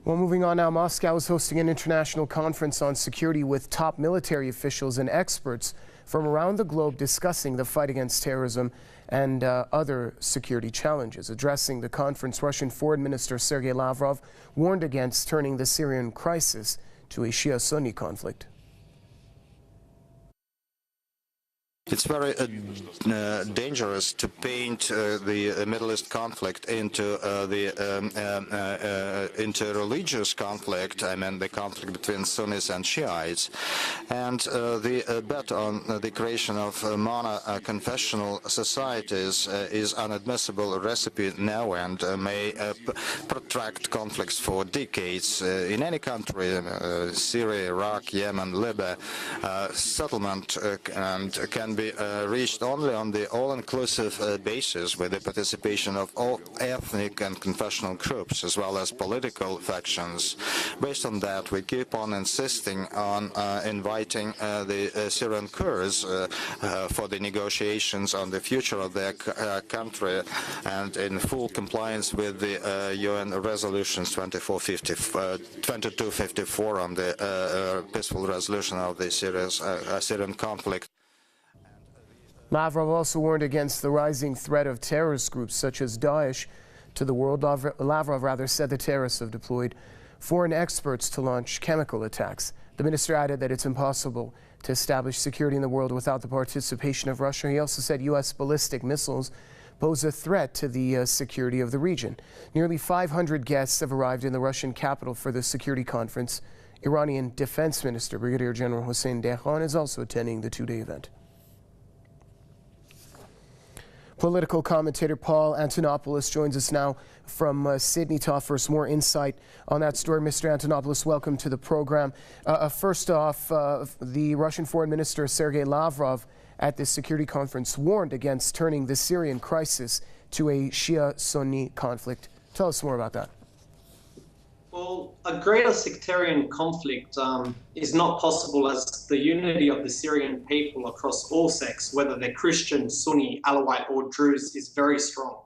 Well, moving on now, Moscow is hosting an international conference on security with top military officials and experts from around the globe discussing the fight against terrorism and other security challenges. Addressing the conference, Russian Foreign Minister Sergey Lavrov warned against turning the Syrian crisis to a Shia-Sunni conflict. It's very dangerous to paint the Middle East conflict into religious conflict. I mean, the conflict between Sunnis and Shiites, and the bet on the creation of mono-confessional societies is an inadmissible recipe now and may protract conflicts for decades in any country, Syria, Iraq, Yemen, Libya. Settlement can be reached only on the all-inclusive basis with the participation of all ethnic and confessional groups as well as political factions. Based on that, we keep on insisting on inviting the Syrian Kurds for the negotiations on the future of their country and in full compliance with the UN resolutions 2254 on the peaceful resolution of the Syrian conflict. Lavrov also warned against the rising threat of terrorist groups such as Daesh to the world. Lavrov said the terrorists have deployed foreign experts to launch chemical attacks. The minister added that it's impossible to establish security in the world without the participation of Russia. He also said U.S. ballistic missiles pose a threat to the security of the region. Nearly 500 guests have arrived in the Russian capital for the security conference. Iranian Defense Minister Brigadier General Hossein Dehqan is also attending the two-day event. Political commentator Paul Antonopoulos joins us now from Sydney to offer us more insight on that story. Mr. Antonopoulos, welcome to the program. First off, the Russian Foreign Minister Sergey Lavrov at this security conference warned against turning the Syrian crisis to a Shia-Sunni conflict. Tell us more about that. Well, a greater sectarian conflict is not possible as the unity of the Syrian people across all sects, whether they're Christian, Sunni, Alawite or Druze, is very strong.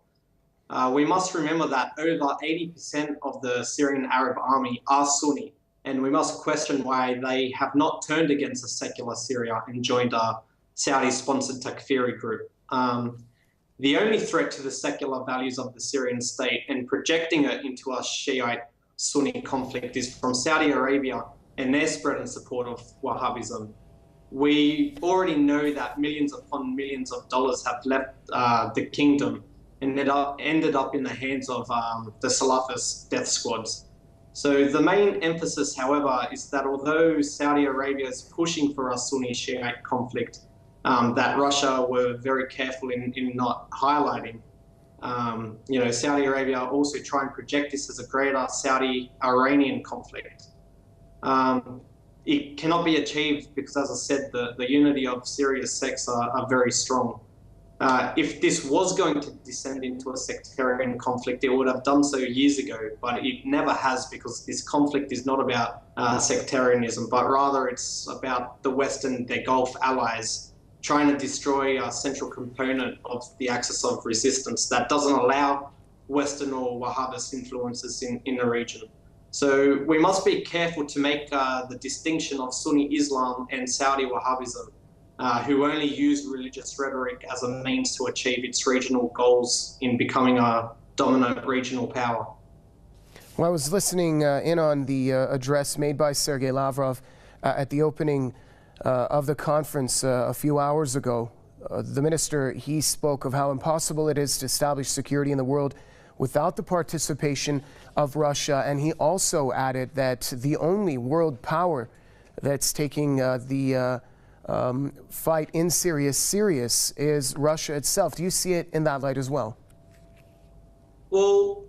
We must remember that over 80% of the Syrian Arab army are Sunni, and we must question why they have not turned against a secular Syria and joined a Saudi-sponsored Takfiri group. The only threat to the secular values of the Syrian state and projecting it into a Shiite Sunni conflict is from Saudi Arabia and their spread and support of Wahhabism. We already know that millions upon millions of dollars have left the kingdom and ended up in the hands of the Salafist death squads. So the main emphasis, however, is that although Saudi Arabia is pushing for a Sunni Shiite conflict, that Russia were very careful in not highlighting. Saudi Arabia also try and project this as a greater Saudi-Iranian conflict. It cannot be achieved because, as I said, the unity of Syria's sects are very strong. If this was going to descend into a sectarian conflict, it would have done so years ago, but it never has, because this conflict is not about sectarianism, but rather it's about the West and their Gulf allies trying to destroy a central component of the axis of resistance that doesn't allow Western or Wahhabist influences in the region. So we must be careful to make the distinction of Sunni Islam and Saudi Wahhabism, who only use religious rhetoric as a means to achieve its regional goals in becoming a dominant regional power. Well, I was listening in on the address made by Sergey Lavrov at the opening of the conference a few hours ago. The minister, he spoke of how impossible it is to establish security in the world without the participation of Russia, and he also added that the only world power that's taking the fight in Syria serious is Russia itself. Do you see it in that light as well? Well,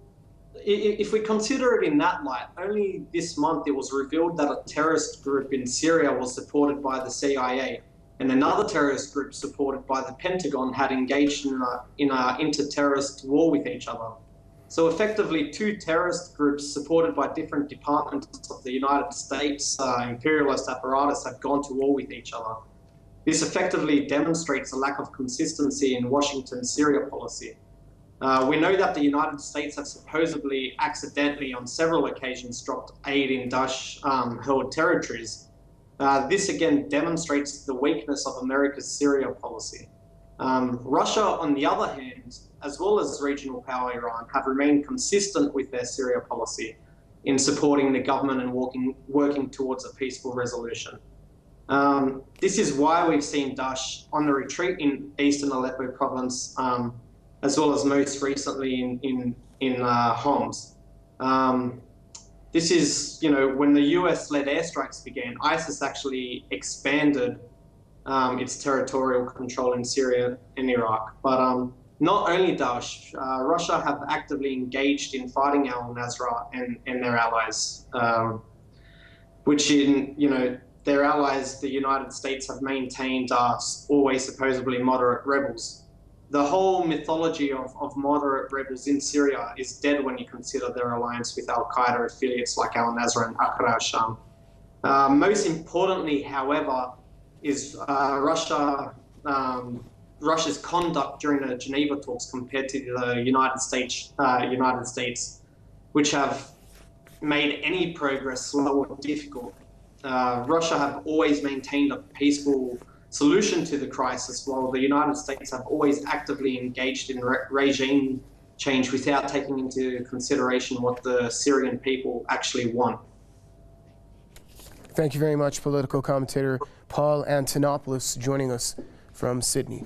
if we consider it in that light, only this month it was revealed that a terrorist group in Syria was supported by the CIA, and another terrorist group supported by the Pentagon had engaged in an inter-terrorist war with each other. So effectively, two terrorist groups supported by different departments of the United States imperialist apparatus have gone to war with each other. This effectively demonstrates a lack of consistency in Washington's Syria policy. We know that the United States have supposedly accidentally on several occasions dropped aid in Daesh-held territories. This again demonstrates the weakness of America's Syria policy. Russia, on the other hand, as well as regional power Iran, have remained consistent with their Syria policy in supporting the government and working towards a peaceful resolution. This is why we've seen Daesh on the retreat in eastern Aleppo province, as well as most recently in Homs. This is, when the US-led airstrikes began, ISIS actually expanded its territorial control in Syria and Iraq. But not only Daesh, Russia have actively engaged in fighting al-Nusra and their allies, which their allies, the United States, have maintained are always supposedly moderate rebels. The whole mythology of moderate rebels in Syria is dead when you consider their alliance with al-Qaeda affiliates like al-Nusra and Aqra al-Sham. Most importantly, however, is Russia's conduct during the Geneva talks compared to the United States, which have made any progress slow or difficult. Russia have always maintained a peaceful solution to the crisis, while the United States have always actively engaged in regime change without taking into consideration what the Syrian people actually want. Thank you very much, political commentator Paul Antonopoulos, joining us from Sydney.